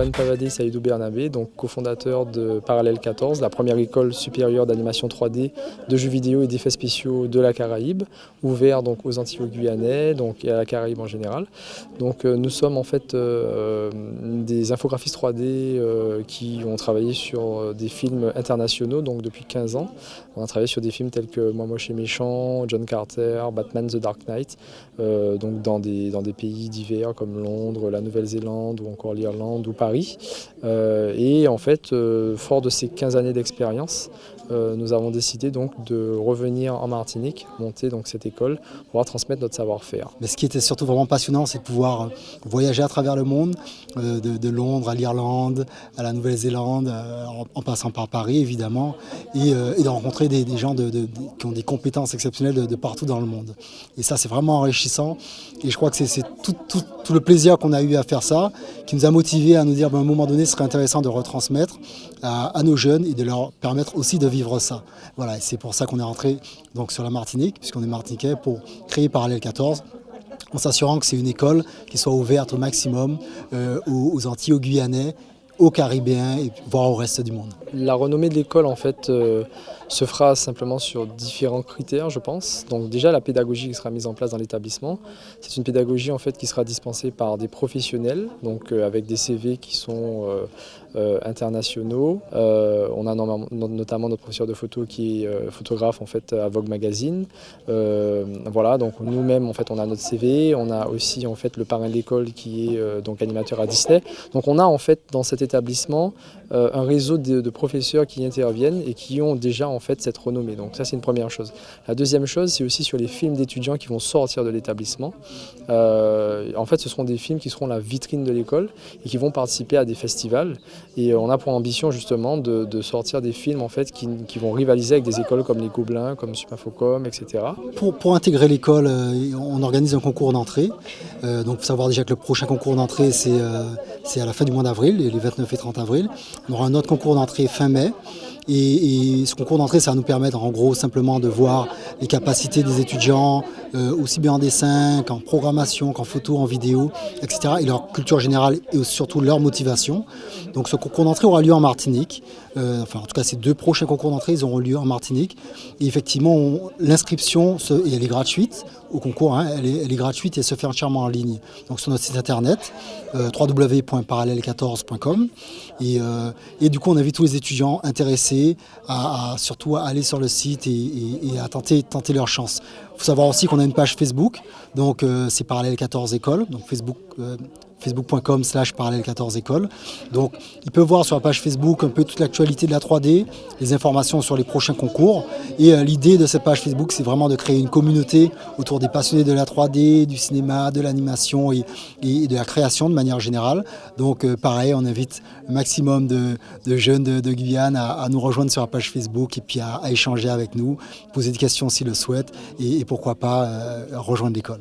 Johan Pavadé Saïdou Bernabé, donc cofondateur de Parallèle 14, la première école supérieure d'animation 3D, de jeux vidéo et d'effets spéciaux de la Caraïbe, ouvert donc aux Antilles guyanais donc, et à la Caraïbe en général. Donc nous sommes en fait des infographistes 3D qui ont travaillé sur des films internationaux donc depuis 15 ans. On a travaillé sur des films tels que Moi Moche et Méchant, John Carter, Batman The Dark Knight, donc dans des pays divers comme Londres, la Nouvelle-Zélande ou encore l'Irlande ou Paris. Et en fait, fort de ces 15 années d'expérience, nous avons décidé donc de revenir en Martinique, monter donc cette école pour pouvoir transmettre notre savoir-faire. Mais ce qui était surtout vraiment passionnant, c'est de pouvoir voyager à travers le monde, de Londres à l'Irlande, à la Nouvelle-Zélande, en passant par Paris évidemment, et de rencontrer des gens qui ont des compétences exceptionnelles de partout dans le monde. Et ça, c'est vraiment enrichissant. Et je crois que c'est tout le plaisir qu'on a eu à faire ça, qui nous a motivés à nous dire, à un moment donné, ce serait intéressant de retransmettre à nos jeunes et de leur permettre aussi de vivre ça. Voilà, et c'est pour ça qu'on est rentré donc sur la Martinique, puisqu'on est martiniquais, pour créer Parallèle 14, en s'assurant que c'est une école qui soit ouverte au maximum aux Antilles, aux Guyanais, aux Caribéens et voire au reste du monde. La renommée de l'école en fait se fera simplement sur différents critères, je pense. Donc déjà la pédagogie qui sera mise en place dans l'établissement, c'est une pédagogie en fait qui sera dispensée par des professionnels, donc avec des CV qui sont internationaux. On a notamment notre professeur de photo qui est photographe en fait à Vogue Magazine. Voilà, donc nous-mêmes en fait on a notre CV, on a aussi en fait le parrain de l'école qui est donc animateur à Disney. Donc on a en fait dans cet établissement un réseau de professeurs qui interviennent et qui ont déjà en fait cette renommée. Donc ça c'est une première chose. La deuxième chose c'est aussi sur les films d'étudiants qui vont sortir de l'établissement. En fait ce seront des films qui seront la vitrine de l'école et qui vont participer à des festivals. Et on a pour ambition justement de sortir des films en fait qui vont rivaliser avec des écoles comme les Gobelins, comme Supinfocom, etc. Pour intégrer l'école, on organise un concours d'entrée. Donc il faut savoir déjà que le prochain concours d'entrée c'est à la fin du mois d'avril, les 29 et 30 avril. On aura un autre concours d'entrée fin mai. Et ce concours d'entrée, ça va nous permettre en gros simplement de voir les capacités des étudiants, aussi bien en dessin qu'en programmation, qu'en photo, en vidéo, etc. Et leur culture générale et surtout leur motivation. Donc ce concours d'entrée aura lieu en Martinique. En tout cas ces deux prochains concours d'entrée, ils auront lieu en Martinique. Et effectivement, l'inscription, et elle est gratuite au concours, hein, elle est gratuite et se fait entièrement en ligne. Donc sur notre site internet, www.parallèle14.com. Et du coup, on invite tous les étudiants intéressés surtout à aller sur le site et à tenter leur chance. Il faut savoir aussi qu'on a une page Facebook, donc c'est Parallèle 14 École, donc facebook.com/parallèle14école. Donc ils peuvent voir sur la page Facebook un peu toute l'actualité de la 3D, les informations sur les prochains concours. Et l'idée de cette page Facebook, c'est vraiment de créer une communauté autour des passionnés de la 3D, du cinéma, de l'animation et de la création de manière générale. Donc pareil, on invite un maximum de jeunes de Guyane à nous rejoindre sur la page Facebook et puis à échanger avec nous, poser des questions s'ils le souhaitent et pourquoi pas rejoindre l'école.